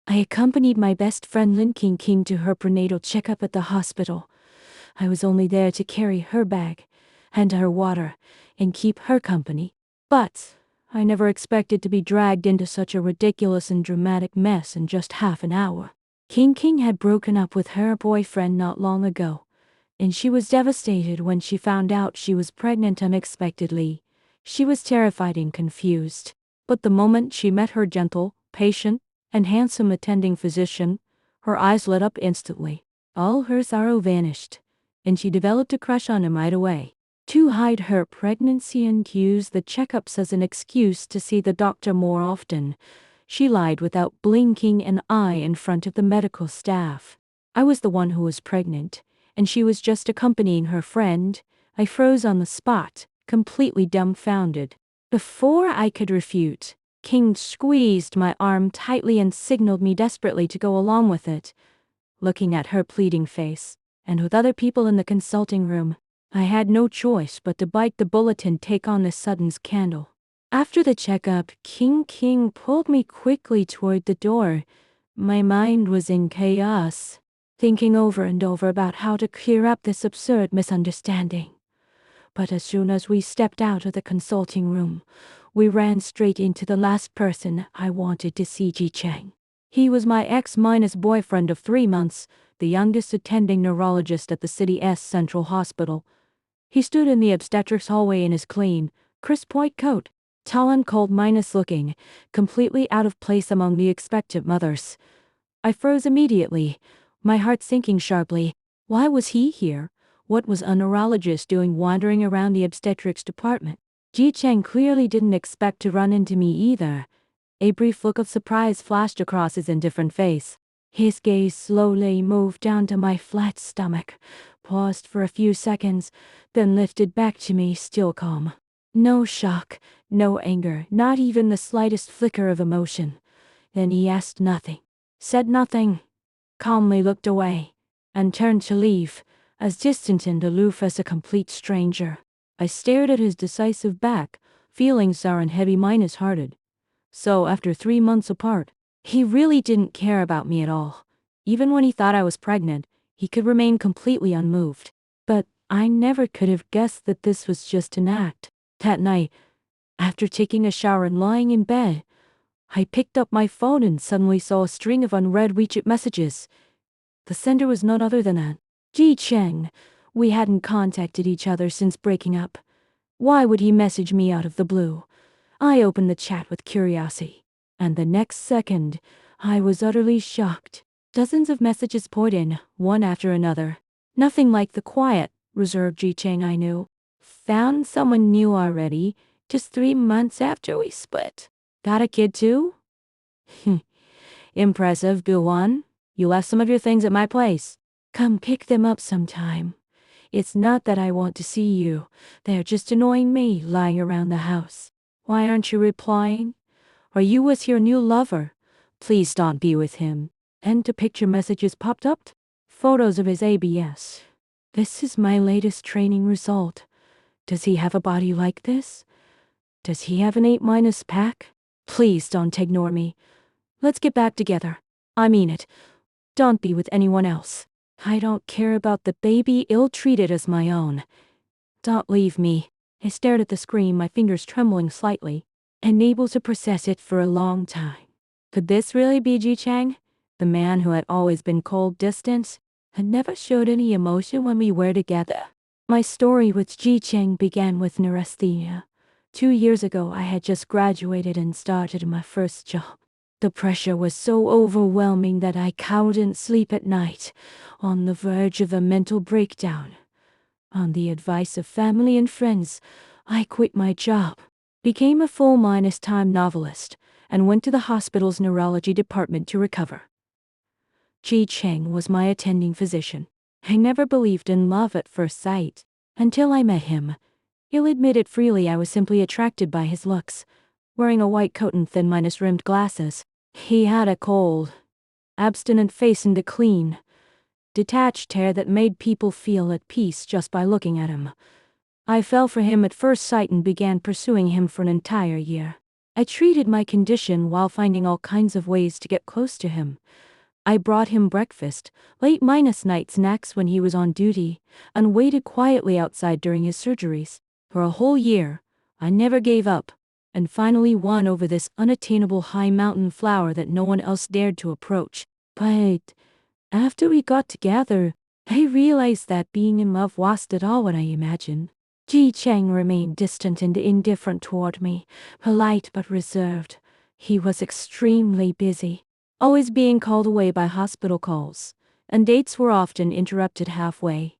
I accompanied my best friend Lin King to her prenatal checkup at the hospital. I was only there to carry her bag, hand her water, and keep her company. But I never expected to be dragged into such a ridiculous and dramatic mess in just half an hour. King had broken up with her boyfriend not long ago, and she was devastated when she found out she was pregnant unexpectedly. She was terrified and confused. But the moment she met her gentle, patient, and handsome attending physician, her eyes lit up instantly. All her sorrow vanished, and she developed a crush on him right away. To hide her pregnancy and use the checkups as an excuse to see the doctor more often, she lied without blinking an eye in front of the medical staff. I was the one who was pregnant, and she was just accompanying her friend. I froze on the spot, completely dumbfounded. Before I could refute, King squeezed my arm tightly and signaled me desperately to go along with it. Looking at her pleading face, and with other people in the consulting room, I had no choice but to bite the bullet and take on this sudden scandal. After the checkup, King pulled me quickly toward the door. My mind was in chaos, thinking over and over about how to clear up this absurd misunderstanding. But as soon as we stepped out of the consulting room, we ran straight into the last person I wanted to see, Ji Cheng. He was my ex-boyfriend of 3 months, the youngest attending neurologist at the city's central hospital. He stood in the obstetrics hallway in his clean, crisp white coat, tall and cold-looking, completely out of place among the expectant mothers. I froze immediately, my heart sinking sharply. Why was he here? What was a neurologist doing wandering around the obstetrics department? Ji Cheng clearly didn't expect to run into me either. A brief look of surprise flashed across his indifferent face. His gaze slowly moved down to my flat stomach, paused for a few seconds, then lifted back to me, still calm. No shock, no anger, not even the slightest flicker of emotion. Then he asked nothing, said nothing, calmly looked away, and turned to leave, as distant and aloof as a complete stranger. I stared at his decisive back, feeling sour and heavy-hearted. So, after 3 months apart, he really didn't care about me at all. Even when he thought I was pregnant, he could remain completely unmoved. But I never could have guessed that this was just an act. That night, after taking a shower and lying in bed, I picked up my phone and suddenly saw a string of unread WeChat messages. The sender was none other than Ji Cheng. We hadn't contacted each other since breaking up. Why would he message me out of the blue? I opened the chat with curiosity, and the next second, I was utterly shocked. Dozens of messages poured in, one after another. Nothing like the quiet, reserved Ji Cheng I knew. Found someone new already, just 3 months after we split. Got a kid too? Impressive, go on. You left some of your things at my place. Come pick them up sometime. It's not that I want to see you. They're just annoying me lying around the house. Why aren't you replying? Are you with your new lover? Please don't be with him. And the picture messages popped up. Photos of his ABS. This is my latest training result. Does he have a body like this? Does he have an 8- pack? Please don't ignore me. Let's get back together. I mean it. Don't be with anyone else. I don't care about the baby ill-treated as my own. Don't leave me. I stared at the screen, my fingers trembling slightly, unable to process it for a long time. Could this really be Ji Cheng? The man who had always been cold, distant, and never showed any emotion when we were together. My story with Ji Cheng began with neurasthenia. 2 years ago, I had just graduated and started my first job. The pressure was so overwhelming that I couldn't sleep at night, on the verge of a mental breakdown. On the advice of family and friends, I quit my job, became a full-time novelist, and went to the hospital's neurology department to recover. Ji Cheng was my attending physician. I never believed in love at first sight, until I met him. He'll admit it freely, I was simply attracted by his looks. Wearing a white coat and thin-rimmed glasses, he had a cold, abstinent face and a clean, detached hair that made people feel at peace just by looking at him. I fell for him at first sight and began pursuing him for an entire year. I treated my condition while finding all kinds of ways to get close to him. I brought him breakfast, late minus night snacks when he was on duty, and waited quietly outside during his surgeries. For a whole year, I never gave up, and finally won over this unattainable high mountain flower that no one else dared to approach. But after we got together, I realized that being in love wasn't at all what I imagined. Ji Cheng remained distant and indifferent toward me, polite but reserved. He was extremely busy, always being called away by hospital calls, and dates were often interrupted halfway.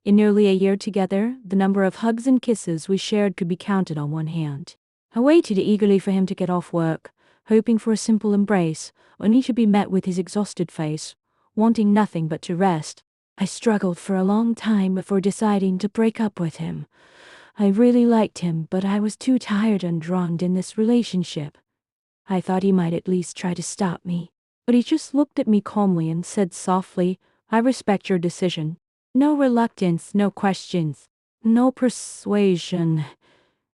In nearly a year together, the number of hugs and kisses we shared could be counted on one hand. I waited eagerly for him to get off work, hoping for a simple embrace, only to be met with his exhausted face, wanting nothing but to rest. I struggled for a long time before deciding to break up with him. I really liked him, but I was too tired and drawn in this relationship. I thought he might at least try to stop me, but he just looked at me calmly and said softly, "I respect your decision." No reluctance, no questions, no persuasion.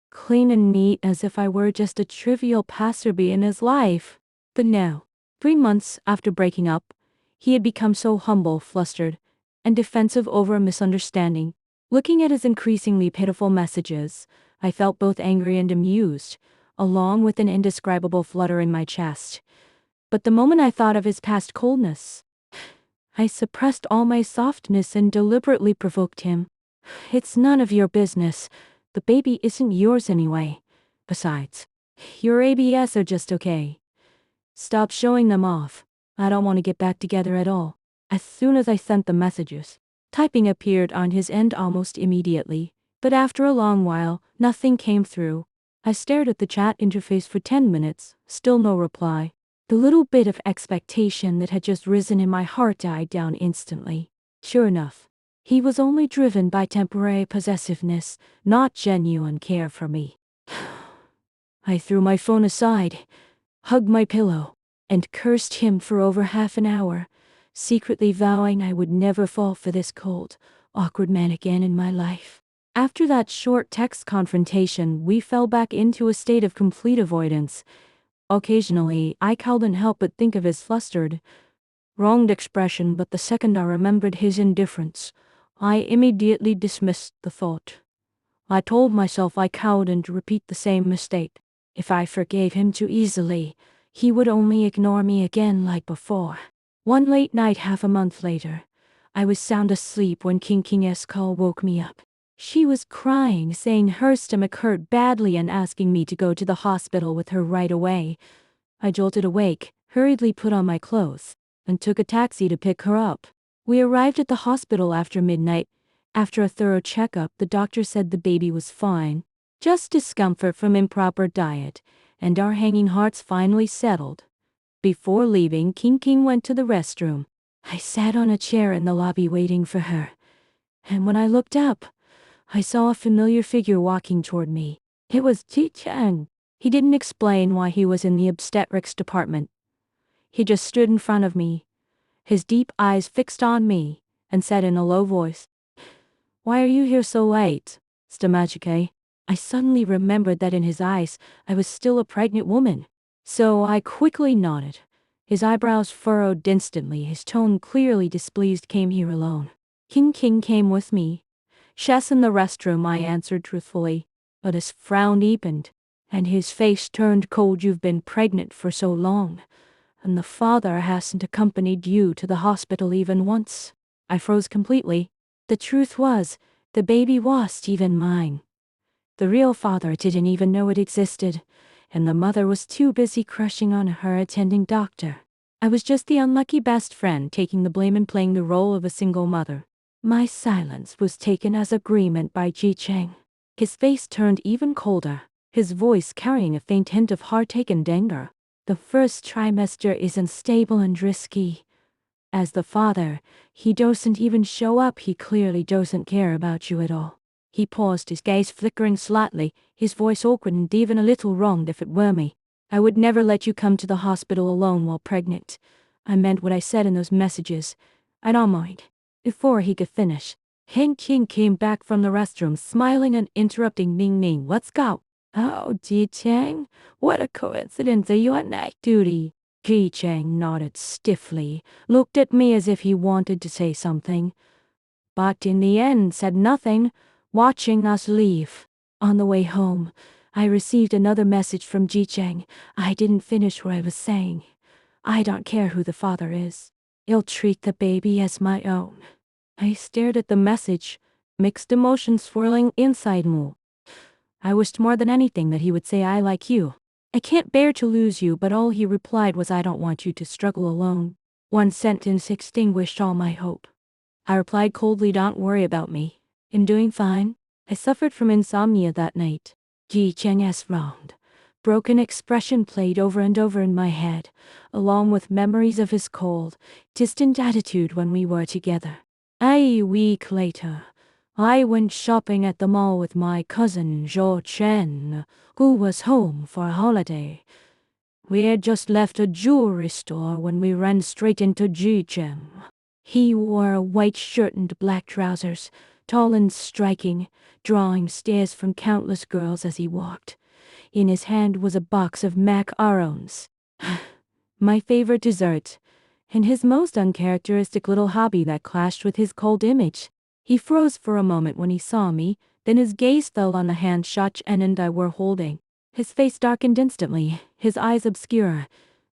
Clean and neat, as if I were just a trivial passerby in his life. But no. 3 months after breaking up, he had become so humble, flustered, and defensive over a misunderstanding. Looking at his increasingly pitiful messages, I felt both angry and amused, along with an indescribable flutter in my chest. But the moment I thought of his past coldness, I suppressed all my softness and deliberately provoked him. "It's none of your business. The baby isn't yours anyway. Besides, your ABS are just okay. Stop showing them off. I don't want to get back together at all." As soon as I sent the messages, typing appeared on his end almost immediately, but after a long while, nothing came through. I stared at the chat interface for 10 minutes, still no reply. The little bit of expectation that had just risen in my heart died down instantly. Sure enough, he was only driven by temporary possessiveness, not genuine care for me. I threw my phone aside, hugged my pillow, and cursed him for over half an hour, secretly vowing I would never fall for this cold, awkward man again in my life. After that short text confrontation, we fell back into a state of complete avoidance. Occasionally, I couldn't help but think of his flustered, wronged expression, but the second I remembered his indifference, I immediately dismissed the thought. I told myself I couldn't repeat the same mistake. If I forgave him too easily, he would only ignore me again like before. One late night half a month later, I was sound asleep when King's call woke me up. She was crying, saying her stomach hurt badly and asking me to go to the hospital with her right away. I jolted awake, hurriedly put on my clothes, and took a taxi to pick her up. We arrived at the hospital after midnight. After a thorough checkup, the doctor said the baby was fine, just discomfort from improper diet, and our hanging hearts finally settled. Before leaving, King went to the restroom. I sat on a chair in the lobby waiting for her, and when I looked up, I saw a familiar figure walking toward me. It was Ji Cheng. He didn't explain why he was in the obstetrics department. He just stood in front of me, his deep eyes fixed on me, and said in a low voice, "Why are you here so late? Stomachike?" I suddenly remembered that in his eyes, I was still a pregnant woman. So I quickly nodded. His eyebrows furrowed instantly, his tone clearly displeased. "Came here alone." King came with me. "She's in the restroom," I answered truthfully, but his frown deepened, and his face turned cold. "You've been pregnant for so long, and the father hasn't accompanied you to the hospital even once." I froze completely. The truth was, the baby wasn't even mine. The real father didn't even know it existed, and the mother was too busy crushing on her attending doctor. I was just the unlucky best friend taking the blame and playing the role of a single mother. My silence was taken as agreement by Ji Cheng. His face turned even colder, his voice carrying a faint hint of heartache and anger. "The first trimester is unstable and risky. As the father, he doesn't even show up. He clearly doesn't care about you at all." He paused, his gaze flickering slightly, his voice awkward and even a little wronged. "If it were me, I would never let you come to the hospital alone while pregnant. I meant what I said in those messages. I don't mind." Before he could finish, King came back from the restroom smiling and interrupting. "Ning, let's go." Oh, Ji Chang, what a coincidence. Are you on night duty? Ji Chang nodded stiffly, looked at me as if he wanted to say something, but in the end said nothing, watching us leave. On the way home, I received another message from Ji Chang. I didn't finish what I was saying. I don't care who the father is. I'll treat the baby as my own. I stared at the message, mixed emotions swirling inside me. I wished more than anything that he would say I like you. I can't bear to lose you, but all he replied was I don't want you to struggle alone. One sentence extinguished all my hope. I replied coldly, don't worry about me. I'm doing fine. I suffered from insomnia that night. Ji Cheng's round, broken expression played over and over in my head, along with memories of his cold, distant attitude when we were together. A week later, I went shopping at the mall with my cousin Zhou Chen, who was home for a holiday. We had just left a jewelry store when we ran straight into Ji Cheng. He wore a white shirt and black trousers, tall and striking, drawing stares from countless girls as he walked. In his hand was a box of macarons, my favorite dessert, and his most uncharacteristic little hobby that clashed with his cold image. He froze for a moment when he saw me, then his gaze fell on the hand Chen and I were holding. His face darkened instantly, his eyes obscure.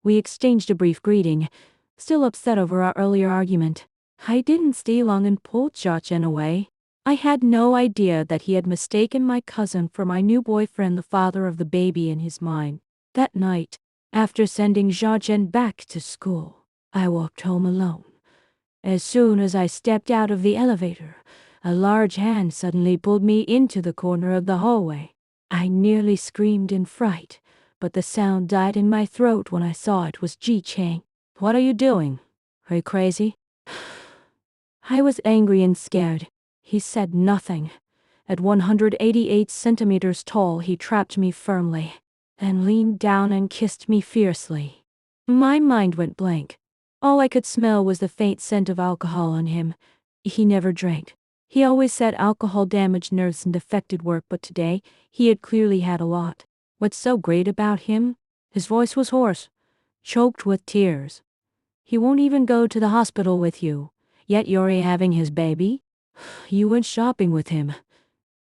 We exchanged a brief greeting, still upset over our earlier argument. I didn't stay long and pulled Chen away. I had no idea that he had mistaken my cousin for my new boyfriend, the father of the baby in his mind. That night, after sending Chen back to school, I walked home alone. As soon as I stepped out of the elevator, a large hand suddenly pulled me into the corner of the hallway. I nearly screamed in fright, but the sound died in my throat when I saw it was Ji Chang. What are you doing? Are you crazy? I was angry and scared. He said nothing. At 188 centimeters tall, he trapped me firmly, then leaned down and kissed me fiercely. My mind went blank. All I could smell was the faint scent of alcohol on him. He never drank. He always said alcohol damaged nerves and affected work, but today, he had clearly had a lot. What's so great about him? His voice was hoarse, choked with tears. He won't even go to the hospital with you. Yet you're having his baby? You went shopping with him.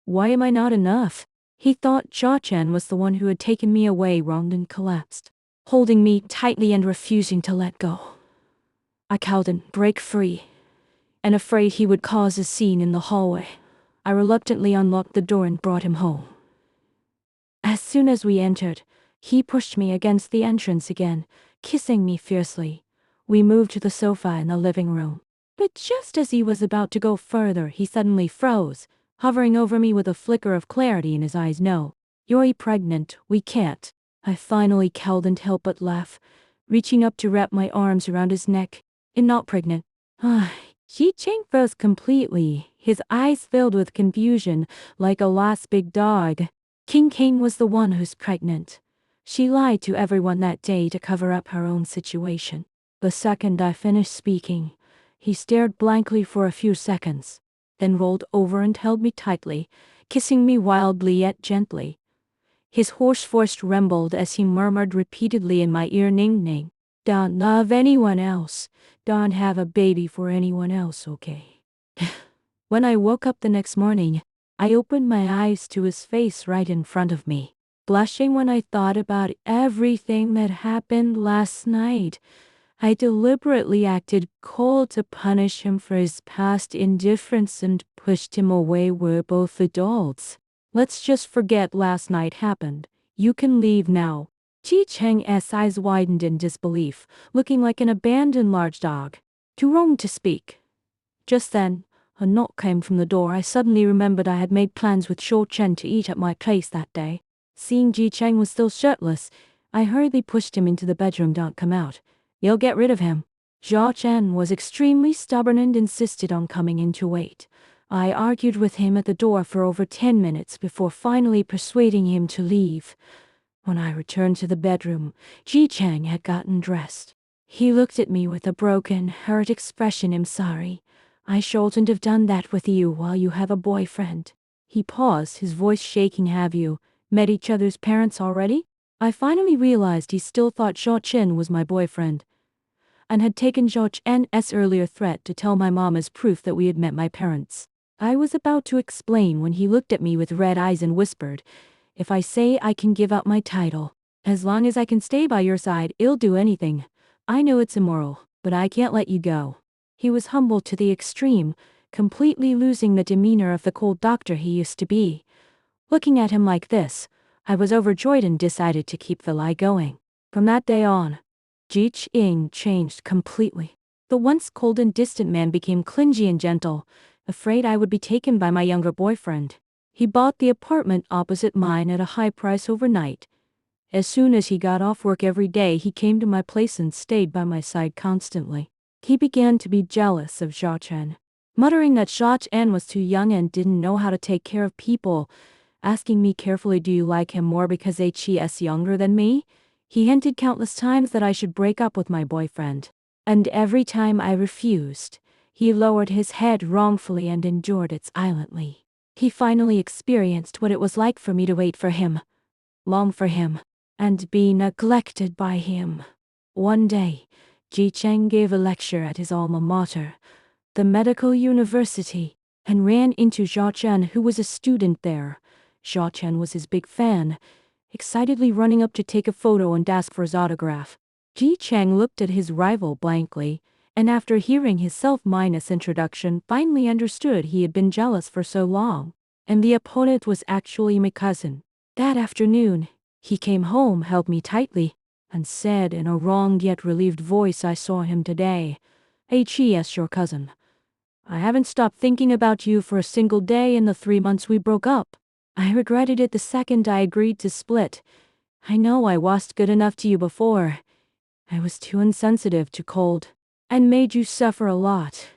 Why am I not enough? He thought Chen was the one who had taken me away, wronged and collapsed, holding me tightly and refusing to let go. I cowed and break free, and afraid he would cause a scene in the hallway, I reluctantly unlocked the door and brought him home. As soon as we entered, he pushed me against the entrance again, kissing me fiercely. We moved to the sofa in the living room. But just as he was about to go further, he suddenly froze, hovering over me with a flicker of clarity in his eyes. No, you're pregnant, we can't. I finally cowed and helped but laugh, reaching up to wrap my arms around his neck. I'm not pregnant. Ji Chang froze completely, his eyes filled with confusion, like a lost big dog. King Kane was the one who's pregnant. She lied to everyone that day to cover up her own situation. The second I finished speaking, he stared blankly for a few seconds, then rolled over and held me tightly, kissing me wildly yet gently. His hoarse voice rumbled as he murmured repeatedly in my ear, Ning Ning, don't love anyone else, don't have a baby for anyone else, okay? When I woke up the next morning, I opened my eyes to his face right in front of me, blushing when I thought about everything that happened last night. I deliberately acted cold to punish him for his past indifference and pushed him away. We're both adults. Let's just forget last night happened. You can leave now. Ji Chang's eyes widened in disbelief, looking like an abandoned large dog. Too wrong to speak. Just then, a knock came from the door. I suddenly remembered I had made plans with Zhou Chen to eat at my place that day. Seeing Ji Chang was still shirtless, I hurriedly pushed him into the bedroom. Don't come out. You'll get rid of him. Zhou Chen was extremely stubborn and insisted on coming in to wait. I argued with him at the door for over 10 minutes before finally persuading him to leave. When I returned to the bedroom, Ji Chang had gotten dressed. He looked at me with a broken, hurt expression. I'm sorry. I shouldn't have done that with you while you have a boyfriend. He paused, his voice shaking. Have you Met each other's parents already? I finally realized he still thought Zhao Chen was my boyfriend, and had taken Zhao Chen's earlier threat to tell my mom as proof that we had met my parents. I was about to explain when he looked at me with red eyes and whispered, "If I say I can give up my title, as long as I can stay by your side, I'll do anything. I know it's immoral, but I can't let you go." He was humble to the extreme, completely losing the demeanor of the cold doctor he used to be. Looking at him like this, I was overjoyed and decided to keep the lie going. From that day on, Ji Qing changed completely. The once cold and distant man became clingy and gentle, afraid I would be taken by my younger boyfriend. He bought the apartment opposite mine at a high price overnight. As soon as he got off work every day, he came to my place and stayed by my side constantly. He began to be jealous of Zhao Chen, muttering that Zhao Chen was too young and didn't know how to take care of people, asking me carefully, "Do you like him more because he's younger than me?" He hinted countless times that I should break up with my boyfriend. And every time I refused, he lowered his head wrongfully and endured it silently. He finally experienced what it was like for me to wait for him, long for him, and be neglected by him. One day, Ji Cheng gave a lecture at his alma mater, the medical university, and ran into Zhao Chen, who was a student there. Zhao Chen was his big fan, excitedly running up to take a photo and ask for his autograph. Ji Cheng looked at his rival blankly, and after hearing his self-minus introduction, finally understood he had been jealous for so long, and the opponent was actually my cousin. That afternoon, he came home, held me tightly, and said in a wrong yet relieved voice, "I saw him today. H.E.S. your cousin. I haven't stopped thinking about you for a single day in the 3 months we broke up. I regretted it the second I agreed to split. I know I wasn't good enough to you before. I was too insensitive, too cold, and made you suffer a lot.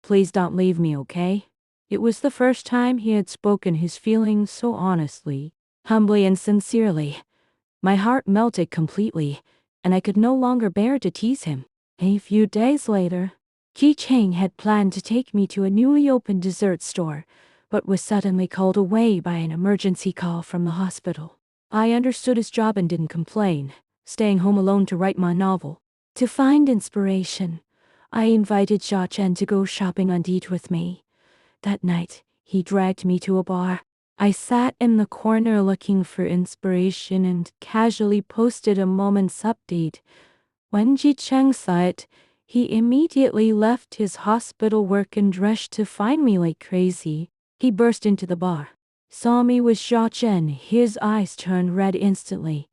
Please don't leave me, okay?" It was the first time he had spoken his feelings so honestly, humbly and sincerely. My heart melted completely, and I could no longer bear to tease him. A few days later, Ji Cheng had planned to take me to a newly opened dessert store, but was suddenly called away by an emergency call from the hospital. I understood his job and didn't complain, staying home alone to write my novel. To find inspiration, I invited Zhao Chen to go shopping and eat with me. That night, he dragged me to a bar. I sat in the corner looking for inspiration and casually posted a moment's update. When Ji Cheng saw it, he immediately left his hospital work and rushed to find me like crazy. He burst into the bar, saw me with Zhao Chen, his eyes turned red instantly.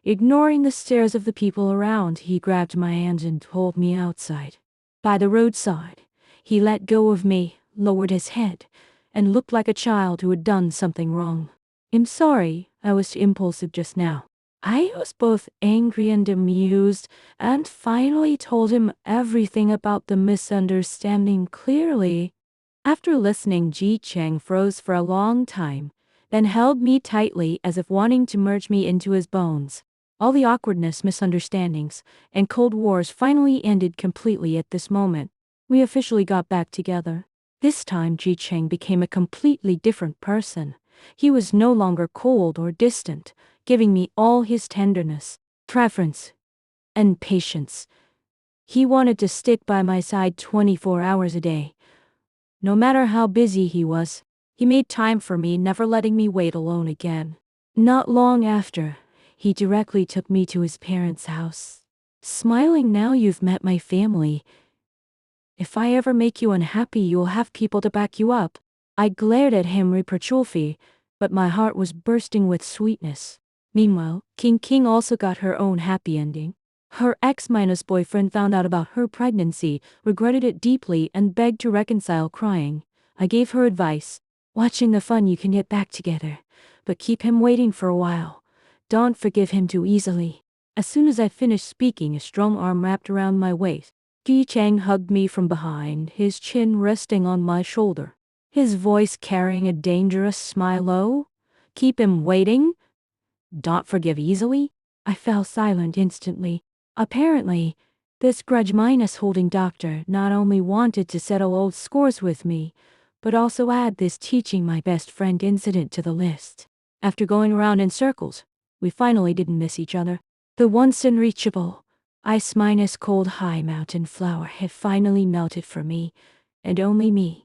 Ignoring the stares of the people around, he grabbed my hand and pulled me outside. By the roadside, he let go of me, lowered his head, and looked like a child who had done something wrong. "I'm sorry, I was too impulsive just now." I was both angry and amused, and finally told him everything about the misunderstanding clearly. After listening, Ji Cheng froze for a long time, then held me tightly as if wanting to merge me into his bones. All the awkwardness, misunderstandings, and cold wars finally ended completely at this moment. We officially got back together. This time Ji Cheng became a completely different person. He was no longer cold or distant, giving me all his tenderness, preference, and patience. He wanted to stick by my side 24 hours a day. No matter how busy he was, he made time for me, never letting me wait alone again. Not long after, he directly took me to his parents' house. Smiling, "Now you've met my family. If I ever make you unhappy, you'll have people to back you up." I glared at him reproachfully, but my heart was bursting with sweetness. Meanwhile, King also got her own happy ending. Her ex-boyfriend found out about her pregnancy, regretted it deeply, and begged to reconcile, crying. I gave her advice. "Watching the fun, you can get back together, but keep him waiting for a while. Don't forgive him too easily." As soon as I finished speaking, a strong arm wrapped around my waist. Ji Cheng hugged me from behind, his chin resting on my shoulder, his voice carrying a dangerous smile. "Oh, keep him waiting? Don't forgive easily?" I fell silent instantly. Apparently, this grudge-holding doctor not only wanted to settle old scores with me, but also add this teaching my best friend incident to the list. After going around in circles, we finally didn't miss each other. The once unreachable, ice minus cold high mountain flower had finally melted for me, and only me.